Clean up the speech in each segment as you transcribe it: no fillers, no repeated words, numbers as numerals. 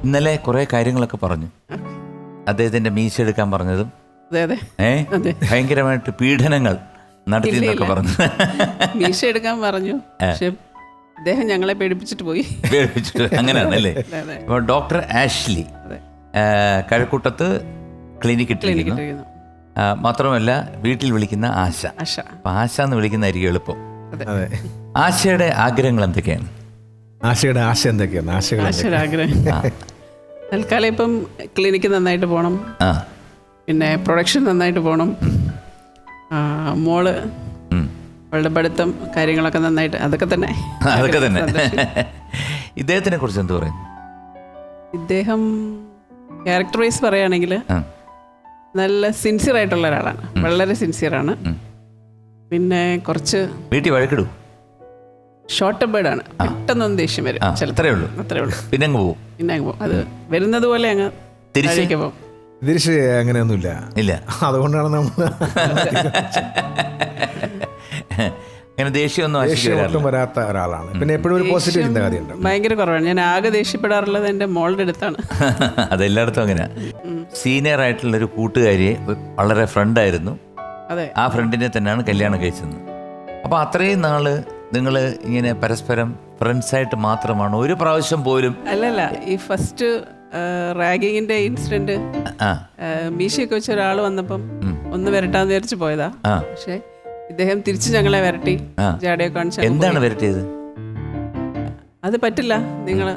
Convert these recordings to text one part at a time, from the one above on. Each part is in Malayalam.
ഇന്നലെ കുറെ കാര്യങ്ങളൊക്കെ പറഞ്ഞു. അദ്ദേഹത്തിന്റെ മീശ എടുക്കാൻ പറഞ്ഞതും ഭയങ്കരമായിട്ട് പീഡനങ്ങൾ നടത്തി എന്നൊക്കെ പറഞ്ഞു. മീശ എടുക്കാൻ പറഞ്ഞു, പക്ഷെ അദ്ദേഹം ഞങ്ങളെ പേടിപ്പിച്ചിട്ട് പോയി. അങ്ങനെയാണല്ലേ? അപ്പോൾ ഡോക്ടർ ആഷ്ലി കഴക്കൂട്ടത്ത് ക്ലിനിക്ക് ഇട്ടിരിക്കുന്നു. മാത്രമല്ല വീട്ടിൽ വിളിക്കുന്ന ആശ. അപ്പൊ ആശ എന്ന് വിളിക്കുന്നതായിരിക്കും എളുപ്പം. ആശയുടെ ആഗ്രഹങ്ങൾ എന്തൊക്കെയാണ്? ആശയുടെ ആശ എന്തൊക്കെയാണ്? ആശയുടെ ആഗ്രഹം തൽക്കാലം ഇപ്പം ക്ലിനിക്ക് നന്നായിട്ട് പോകണം, പിന്നെ പ്രൊഡക്ഷൻ നന്നായിട്ട് പോകണം, മോള് അവളുടെ പഠിത്തം കാര്യങ്ങളൊക്കെ നന്നായിട്ട്, അതൊക്കെ തന്നെ. ഇദ്ദേഹത്തിനെ കുറിച്ച് എന്ത് പറയും? ഇദ്ദേഹം ക്യാരക്ടർ വൈസ് പറയുകയാണെങ്കിൽ നല്ല സിൻസിയർ ആയിട്ടുള്ള ഒരാളാണ്, വളരെ സിൻസിയറാണ്. പിന്നെ കുറച്ച് വീട്ടിൽ വഴക്കിടും, ഷോർട്ട് ടെമ്പേർഡ് ആണ്, പെട്ടെന്നൊന്നും ദേഷ്യം വരും. അത്രേ ഉള്ളൂ. പിന്നെ അങ്ങ് പോകും. അത് വരുന്നത് പോലെ അങ്ങ് തിരിച്ചേക്ക് പോകും. തിരിച്ച് അങ്ങനെയൊന്നുമില്ല, ഇല്ല. അതുകൊണ്ടാണ് നമ്മൾ അങ്ങനെ ദേഷ്യമൊന്നും വരാത്ത ഒരാളാണ്. പിന്നെ എപ്പോഴും ഒരു പോസിറ്റീവ് ചിന്താഗതിയുണ്ട്. ഭയങ്കര കുറവാണ്. ഞാൻ ആകെ ദേഷ്യപ്പെടാറുള്ളത് എൻ്റെ മോളുടെ അടുത്താണ്. അതെല്ലായിടത്തും അങ്ങനെ. സീനിയർ ആയിട്ടുള്ളൊരു കൂട്ടുകാരിയെ വളരെ ഫ്രണ്ടായിരുന്നു, ആ ഫ്രണ്ടിനെ തന്നെയാണ് കല്യാണം കഴിച്ചത്. അപ്പോൾ അത്രയും നാള് നിങ്ങൾ ഇങ്ങനെ പരസ്പരം ഫ്രണ്ട്സായിട്ട് മാത്രമാണ്? ഒരു പ്രാവശ്യം പോലും അല്ലല്ല. ഈ ഫസ്റ്റ് റാഗിങ്ങിന്റെ ഇൻസിഡന്റ് മീശയൊക്കെ വെച്ച ഒരാൾ വന്നപ്പം ഒന്ന് വരട്ടാന്ന് വിചാരിച്ചു പോയതാ. പക്ഷെ ഇദ്ദേഹം തിരിച്ചു ഞങ്ങളെ വരട്ടി, ജാടയെ കാണിച്ചു. എന്താണ് വരട്ടിയത്? അത് പറ്റില്ല, നിങ്ങൾ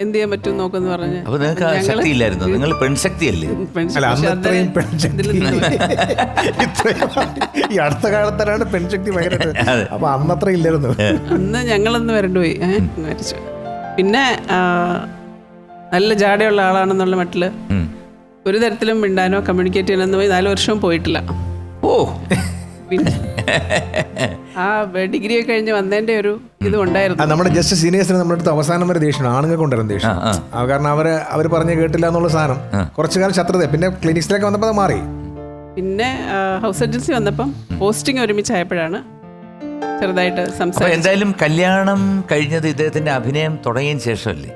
എന്ത് ചെയ്യാൻ പറ്റും നോക്കെന്ന് പറഞ്ഞ്. അപ്പൊ നിങ്ങൾക്ക് ശക്തി ഇല്ലായിരുന്നു? നിങ്ങൾ പെൺശക്തിയല്ലേ? ഈ അടുത്ത കാലത്താണ് പെൺശക്തി ഭയങ്കര. അപ്പൊ അന്നത്ര ഇല്ലായിരുന്നു. അന്ന് ഞങ്ങളൊന്ന് വരണ്ടുപോയി മരിച്ചു. പിന്നെ നല്ല ജാടയുള്ള ആളാണെന്നുള്ള മട്ടില് ഒരു തരത്തിലും മിണ്ടാനോ കമ്മ്യൂണിക്കേറ്റ് ചെയ്യാനൊന്നും 4 വർഷവും പോയിട്ടില്ല. ഓ, പിന്നെ ആ ഡിഗ്രി ഒക്കെ കഴിഞ്ഞ് വന്നതിന്റെ ഒരു ഇത് ഉണ്ടായിരുന്നു. നമ്മുടെ ജസ്റ്റ് സീനിയേഴ്സിന് നമ്മുടെ അടുത്ത് അവസാനം വരെ ദേഷ്യം, ആണുങ്ങൾക്ക് കൊണ്ടുവരുന്ന ദേഷ്യം. കാരണം അവർ പറഞ്ഞ് കേട്ടില്ല എന്നുള്ള സാധനം കുറച്ചു കാലം ശത്രുത. പിന്നെ ക്ലിനിക്സിലേക്ക് വന്നപ്പോൾ അത് മാറി. പിന്നെ ഹൗസ് സർജൻസി വന്നപ്പം പോസ്റ്റിംഗ് ഒരുമിച്ചായപ്പോഴാണ് ചെറുതായിട്ട് സംസാരിച്ചത്. എന്തായാലും കല്യാണം കഴിഞ്ഞത് ഇദ്ദേഹത്തിന്റെ അഭിനയം തുടങ്ങിയതിന് ശേഷമല്ലേ?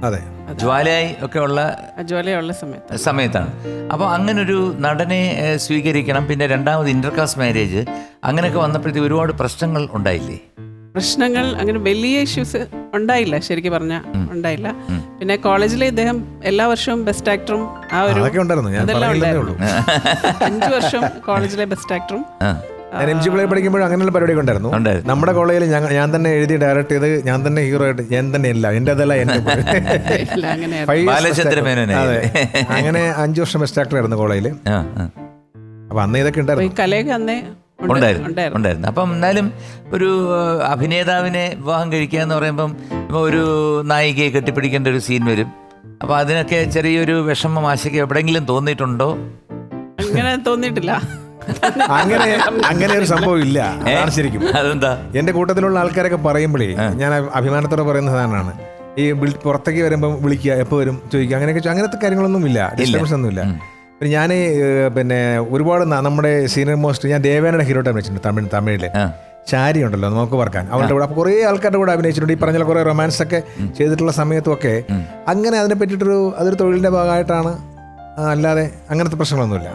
അതെ, ജ്വാലയായി ഒക്കെ ഉള്ള സമയത്താണ്. അപ്പോൾ അങ്ങനൊരു നടനെ സ്വീകരിക്കണം. പിന്നെ രണ്ടാമത് ഇന്റർകാസ്റ്റ് മാരേജ്, അങ്ങനെയൊക്കെ വന്നപ്പോഴത്തേക്ക് ഒരുപാട് പ്രശ്നങ്ങൾ ഉണ്ടായില്ലേ? പ്രശ്നങ്ങൾ അങ്ങനെ വലിയ ഇഷ്യൂസ് ഉണ്ടായില്ല, ശരിക്കും പറഞ്ഞാൽ ഉണ്ടായില്ല. പിന്നെ കോളേജിലെ ഇദ്ദേഹം എല്ലാ വർഷവും ബെസ്റ്റ് ആക്ടറും ആ ഒരു അതെല്ലാം ഉണ്ടായിരുന്നു. 5 വർഷം കോളേജിലെ ബെസ്റ്റ് ആക്ടറും. ഞാൻ MG കോളേജിൽ പഠിക്കുമ്പോഴും അങ്ങനെയുള്ള പരിപാടിയൊക്കെ ഉണ്ടായിരുന്നു. നമ്മുടെ കോളേജിൽ ഞാൻ തന്നെ എഴുതി ഡയറക്റ്റ് ചെയ്ത് ഞാൻ തന്നെ ഹീറോ ആയിട്ട്, ഞാൻ തന്നെ അല്ല, എൻ്റെ അതല്ല എൻ്റെ. അതെ, അങ്ങനെ 5 വർഷം ബെസ്റ്റ് ആക്ടർ ആയിരുന്നു കോളേജിൽ. അപ്പൊ അന്ന് ഇതൊക്കെ ഉണ്ടായിരുന്നു, കലയൊക്കെ അന്നേ ഉണ്ടായിരുന്നു. അപ്പം എന്നാലും ഒരു അഭിനേതാവിനെ വിവാഹം കഴിക്കുക എന്ന് പറയുമ്പം ഇപ്പോൾ ഒരു നായികയെ കെട്ടിപ്പിടിക്കേണ്ട ഒരു സീൻ വരും. അപ്പോൾ അതിനൊക്കെ ചെറിയൊരു വിഷമം ആശയ്ക്ക് എവിടെയെങ്കിലും തോന്നിയിട്ടുണ്ടോ? അങ്ങനെ തോന്നിയിട്ടില്ല. അങ്ങനെ ഒരു സംഭവം ഇല്ല. അതാണ് ശരിക്കും. അതെന്താ? എന്റെ കൂട്ടത്തിലുള്ള ആൾക്കാരൊക്കെ പറയുമ്പോഴേ ഞാൻ അഭിമാനത്തോടെ പറയുന്ന സാധനമാണ്, ഈ പുറത്തേക്ക് വരുമ്പോൾ വിളിക്കുക, എപ്പോൾ വരും ചോദിക്കുക, അങ്ങനത്തെ കാര്യങ്ങളൊന്നും ഇല്ല, ഡിസ്റ്റർബൻസ് ഒന്നും ഇല്ല. പിന്നെ ഞാൻ ഒരുപാട് നമ്മുടെ സീനിയർ മോസ്റ്റ് ഞാൻ ദേവേനയുടെ ഹീറോട്ട് അഭിനയിച്ചിട്ടുണ്ട് തമിഴില്. ചാരി ഉണ്ടല്ലോ നമുക്ക് പറക്കാൻ, അവരുടെ കൂടെ കുറേ ആൾക്കാരുടെ കൂടെ അഭിനയിച്ചിട്ടുണ്ട്. ഈ പറഞ്ഞ കുറേ റൊമാൻസ് ഒക്കെ ചെയ്തിട്ടുള്ള സമയത്തും ഒക്കെ അങ്ങനെ അതിനെ പറ്റിയിട്ടൊരു അതൊരു തൊഴിലിന്റെ ഭാഗമായിട്ടാണ്, അല്ലാതെ അങ്ങനത്തെ പ്രശ്നങ്ങളൊന്നുമില്ല.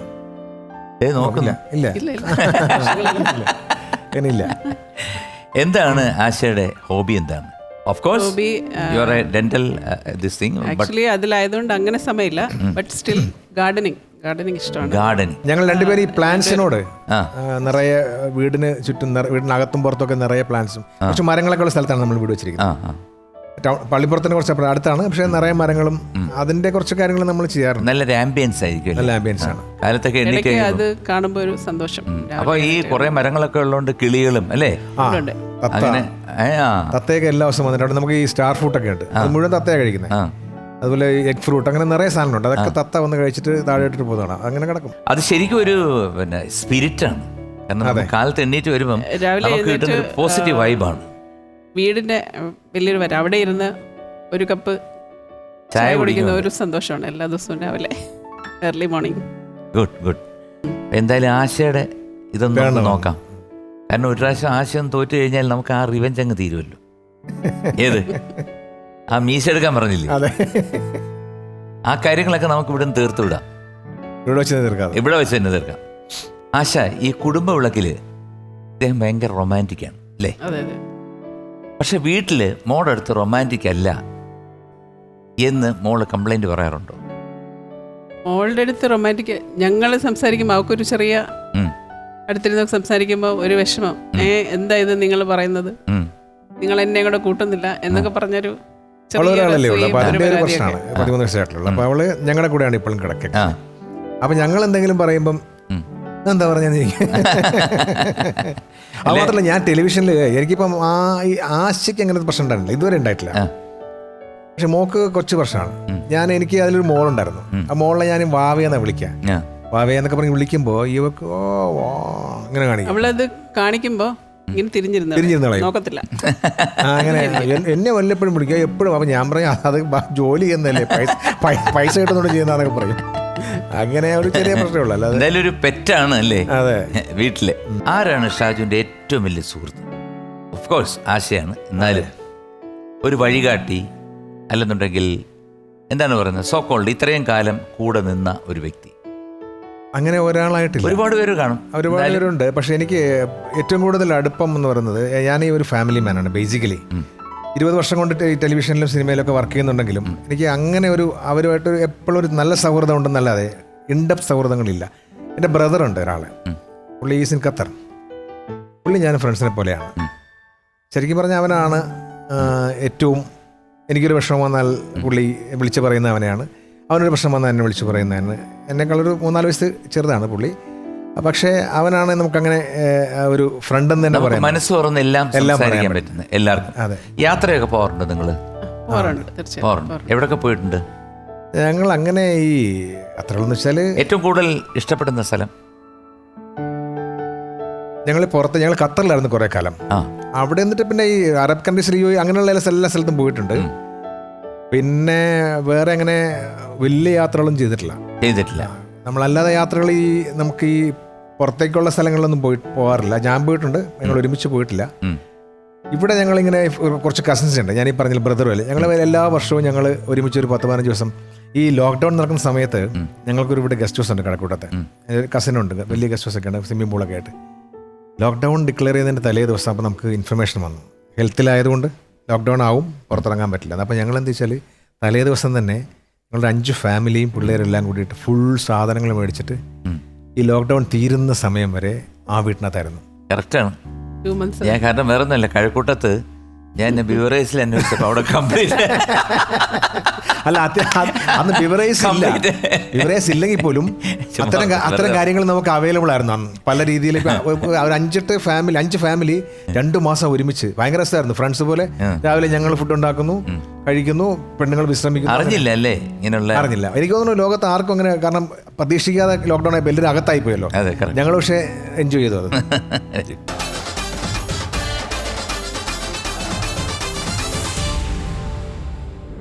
നോക്കില്ല. ഇല്ല. എന്താണ് ആശയുടെ ഹോബി? എന്താണ്? Of course, you are a dental this thing. Actually, അതിലായതുകൊണ്ട് അങ്ങനെ സമയമില്ല. But still gardening ഇഷ്ടമാണ്. Gardening. ഞങ്ങൾ രണ്ടുപേരും ഈ പ്ലാന്റ്സിനോട് നിറയെ വീടിന് ചുറ്റും, വീടിനകത്തും പുറത്തൊക്കെ നിറയെ പ്ലാന്റ്സും കുറച്ച് മരങ്ങളൊക്കെ ഉള്ള സ്ഥലത്താണ് നമ്മൾ വീട് വെച്ചിരിക്കുന്നത്. പള്ളിപ്പുറത്തിന് കുറച്ച് അടുത്താണ്, പക്ഷേ നിറയെ മരങ്ങളും അതിന്റെ കുറച്ച് കാര്യങ്ങൾ നമ്മൾ ചെയ്യാറുണ്ട്. നല്ലൊരു ആംബിയൻസ് ആയിരിക്കും. നല്ല ആംബിയൻസ് ആണ്. കാലത്തൊക്കെ അത് കാണുമ്പോൾ ഒരു സന്തോഷം. അപ്പൊ ഈ കുറെ മരങ്ങളൊക്കെ ഉള്ളതുകൊണ്ട് കിളികളും അല്ലേ, തത്തയൊക്കെ എല്ലാ ദിവസവും വന്നിട്ട് അവിടെ നമുക്ക് ഈ സ്റ്റാർ ഫ്രൂട്ട് ഒക്കെ ഉണ്ട്, അത് മുഴുവൻ തത്തയാണ് കഴിക്കുന്നത്. അതുപോലെ എഗ് ഫ്രൂട്ട്, അങ്ങനെ നിറയെ സാധനമുണ്ട്. അതൊക്കെ തത്ത വന്ന് കഴിച്ചിട്ട് താഴെ ഇട്ടിട്ട് പോകുന്നതാണ്. അങ്ങനെ കിടക്കും. അത് ശരിക്കും ഒരു സ്പിരിറ്റാണ്. കാരണം കാലത്ത് എണ്ണീറ്റ് വരുമ്പം പോസിറ്റീവ് വൈബാണ്. വീടിന്റെ വലിയൊരു വര, അവിടെ ഇരുന്ന് ഒരു കപ്പ് ചായ കുടിക്കുന്ന ഒരു സന്തോഷമാണ് എല്ലാ ദിവസവും രാവിലെ, ഏർലി മോർണിംഗ്. ഗുഡ്. എന്തായാലും ആശയുടെ ഇതൊന്നും നോക്കാം. കാരണം ഒരു പ്രാവശ്യം ആശയം തോറ്റു കഴിഞ്ഞാൽ നമുക്ക് ആ റിവെഞ്ച് അങ്ങ് തീരുമല്ലോ. ഏത് ആ മീശ എടുക്കാൻ പറഞ്ഞില്ലേ, അതെ, ആ കാര്യങ്ങളൊക്കെ നമുക്ക് ഇവിടെ നിന്ന് തീർത്തു വിടാം. ഇവിടെ വെച്ച് തീർക്കാം. ഇവിടെ വെച്ച് തന്നെ തീർക്കാം. ആശ, ഈ കുടുംബ വിളക്കിൽ അദ്ദേഹം ഭയങ്കര റൊമാൻറ്റിക്കാണ് അല്ലേ? അതെ അതെ. പക്ഷെ വീട്ടില് മോളുടെ അടുത്ത് റൊമാൻറ്റിക് അല്ല എന്ന് മോള് കംപ്ലൈന്റ് പറയാറുണ്ടോ? മോളുടെ അടുത്ത് റൊമാൻറ്റിക് ഞങ്ങൾ സംസാരിക്കുമ്പോൾ അവൾക്കൊരു ചെറിയ അടുത്തിരുന്ന് സംസാരിക്കുമ്പോൾ ഒരു വിഷമം, എന്താ ഇത് നിങ്ങൾ പറയുന്നത്, നിങ്ങൾ എന്നെ കൂടെ കൂട്ടുന്നില്ല എന്നൊക്കെ പറഞ്ഞൊരു ഒരാളല്ലേ ഉള്ളൂ. അപ്പൊ അതിന്റെ ഒരു പ്രശ്നമാണ്. 13 വയസ്സായിട്ടുള്ള. അപ്പൊ അവള് ഞങ്ങളുടെ കൂടെയാണ് ഇപ്പോഴും കിടക്കുക. അപ്പൊ ഞങ്ങൾ എന്തെങ്കിലും പറയുമ്പം എന്താ പറഞ്ഞ അത് മാത്രമല്ല, ഞാൻ ടെലിവിഷനിൽ എനിക്കിപ്പം ആശയ്ക്ക് അങ്ങനത്തെ പ്രശ്നം ഉണ്ടായിട്ടില്ല, ഇതുവരെ ഉണ്ടായിട്ടില്ല. പക്ഷെ മോക്ക് കൊച്ചു പ്രശ്നമാണ്. എനിക്ക് അതിലൊരു മോളുണ്ടായിരുന്നു. ആ മോളെ ഞാൻ വാവയെന്നാ വിളിക്കാം. വാവയെന്നൊക്കെ പറഞ്ഞ് വിളിക്കുമ്പോ ഇവക്ക് ഇങ്ങനെ കാണിക്കും. അവളത് കാണിക്കുമ്പോ തിരിഞ്ഞിരുന്ന നോക്കത്തില്ല. അങ്ങനെ എന്നെ വല്ലപ്പോഴും വിളിക്കുക എപ്പോഴും. അപ്പൊ ഞാൻ പറയും അത് ജോലി ചെയ്യുന്നതല്ലേ, പൈസ കിട്ടുന്നോണ്ട് ചെയ്യുന്നതൊക്കെ പറയും. അങ്ങനെ ഒരു ചെറിയ പ്രശ്നമുള്ളൂ. അല്ലാതെ എന്തായാലും ഒരു പെറ്റാണ് അല്ലേ? അതെ. വീട്ടില് ആരാണ് ഷാജുവിന്റെ ഏറ്റവും വലിയ സുഹൃത്ത്? ഓഫ് കോഴ്സ് ആശയാണ്. എന്നാലും ഒരു വഴികാട്ടി, അല്ലെന്നുണ്ടെങ്കിൽ എന്താണ് പറയുന്നത്, സോ കോൾഡ് ഇത്രയും കാലം കൂടെ നിന്ന ഒരു വ്യക്തി? അങ്ങനെ ഒരാളായിട്ടില്ല, ഒരുപാട് പേര് കാണും. ഒരുപാട് പേരുണ്ട്. പക്ഷെ എനിക്ക് ഏറ്റവും കൂടുതൽ അടുപ്പം എന്ന് പറയുന്നത്, ഞാൻ ഈ ഒരു ഫാമിലി മാനാണ് ബേസിക്കലി. 20 വർഷം കൊണ്ട് ടെലിവിഷനിലും സിനിമയിലൊക്കെ വർക്ക് ചെയ്യുന്നുണ്ടെങ്കിലും എനിക്ക് അങ്ങനെ അവരുമായിട്ട് എപ്പോഴും ഒരു നല്ല സൗഹൃദം ഉണ്ടെന്നല്ലാതെ ഇൻഡെപ്ത് സൗഹൃദങ്ങളില്ല. എൻ്റെ ബ്രദറുണ്ട് ഒരാള്, പുള്ളി ഈസ് ഇൻ ഖത്തർ. പുള്ളി ഞാൻ ഫ്രണ്ട്സിനെ പോലെയാണ്. ശരിക്കും പറഞ്ഞാൽ അവനാണ് ഏറ്റവും, എനിക്കൊരു വിഷമം വന്നാൽ പുള്ളി വിളിച്ച് പറയുന്ന അവനെയാണ്, അവനൊരു പ്രശ്നം വന്നാൽ എന്നെ വിളിച്ച് പറയുന്നതാണ്. എന്നെക്കാളൊരു 3-4 വയസ്സ് ചെറുതാണ് പുള്ളി. പക്ഷേ അവനാണ് നമുക്കങ്ങനെ ഒരു ഫ്രണ്ട് എന്ന് തന്നെ പറയാം. മനസ്സ് തുറന്ന് എല്ലാം പറയാൻ പറ്റുന്നത് എല്ലാവർക്കും. അതെ. യാത്രയൊക്കെ പോകാറുണ്ട് നിങ്ങൾ? പോകാറുണ്ട്. എവിടെയൊക്കെ പോയിട്ടുണ്ട്? ഞങ്ങൾ അങ്ങനെ ഈ യാത്രകളെന്ന് വെച്ചാൽ ഏറ്റവും കൂടുതൽ ഇഷ്ടപ്പെടുന്ന സ്ഥലം? ഞങ്ങൾ ഖത്തറിലായിരുന്നു കുറേ കാലം. അവിടെ എന്നിട്ട് പിന്നെ ഈ അറബ് കൺട്രീസിൽ അങ്ങനെയുള്ള എല്ലാ സ്ഥലത്തും പോയിട്ടുണ്ട്. പിന്നെ വേറെ അങ്ങനെ വലിയ യാത്രകളും ചെയ്തിട്ടില്ല. നമ്മളല്ലാതെ യാത്രകൾ നമുക്ക് ഈ പുറത്തേക്കുള്ള സ്ഥലങ്ങളിലൊന്നും പോകാറില്ല. ഞാൻ പോയിട്ടുണ്ട്, ഞങ്ങൾ ഒരുമിച്ച് പോയിട്ടില്ല. ഇവിടെ ഞങ്ങളിങ്ങനെ കുറച്ച് കസിൻസ് ഉണ്ട്, ഞാൻ ഈ പറഞ്ഞ ബ്രദർ പോലെ. ഞങ്ങൾ എല്ലാ വർഷവും ഞങ്ങൾ ഒരുമിച്ച് ഒരു 10-15 ദിവസം ഈ ലോക്ക്ഡൗൺ നടക്കുന്ന സമയത്ത് ഞങ്ങൾക്കൊരു ഇവിടെ ഗസ്റ്റ് ഹൗസ് ഉണ്ട് കഴക്കൂട്ടത്തെ. കസിനുണ്ട്, വലിയ ഗസ്റ്റ് ഹൗസ് ഒക്കെ ഉണ്ട്, സ്വിമ്മിംഗ് പൂളൊക്കെ ആയിട്ട്. ലോക്ക്ഡൗൺ ഡിക്ലെയർ ചെയ്തതിൻ്റെ തലേ ദിവസം അപ്പോൾ നമുക്ക് ഇൻഫർമേഷൻ വന്നു, ഹെൽത്തിലായതുകൊണ്ട് ലോക്ക്ഡൗൺ ആവും, പുറത്തിറങ്ങാൻ പറ്റില്ല. അപ്പോൾ ഞങ്ങൾ എന്താ വെച്ചാൽ തലേ ദിവസം തന്നെ ഞങ്ങളുടെ 5 ഫാമിലിയും പിള്ളേരെല്ലാം കൂടിയിട്ട് ഫുൾ സാധനങ്ങൾ മേടിച്ചിട്ട് ഈ ലോക്ക്ഡൗൺ തീരുന്ന സമയം വരെ ആ വീട്ടിനകത്തായിരുന്നു. കറക്റ്റാണ്. ഞാൻ കാരണം വേറെ ഒന്നുമല്ല, കഴക്കൂട്ടത്ത് ഞാൻ ബിവറേജിൽ അന്വേഷിച്ചപ്പോൾ അവിടെ കംപ്ലീറ്റ് അല്ല, അന്ന് ബിവറേജ് ഇല്ലെങ്കിൽ പോലും അത്തരം കാര്യങ്ങൾ നമുക്ക് അവൈലബിൾ ആയിരുന്നു അന്ന്. പല രീതിയിൽ ഒരു 5 ഫാമിലി 2 മാസം ഒരുമിച്ച് ഭയങ്കര രസമായിരുന്നു. ഫ്രണ്ട്സ് പോലെ രാവിലെ ഞങ്ങൾ ഫുഡ് ഉണ്ടാക്കുന്നു, കഴിക്കുന്നു, പെണ്ണുങ്ങൾ വിശ്രമിക്കുന്നു. അറിഞ്ഞില്ല. എനിക്ക് തോന്നുന്നു ലോകത്ത് ആർക്കും അങ്ങനെ, കാരണം പ്രതീക്ഷിക്കാതെ ലോക്ക്ഡൌൺ ആയപ്പോൾ എല്ലാവരും അകത്തായി പോയല്ലോ. ഞങ്ങൾ പക്ഷേ എൻജോയ് ചെയ്തു അത്.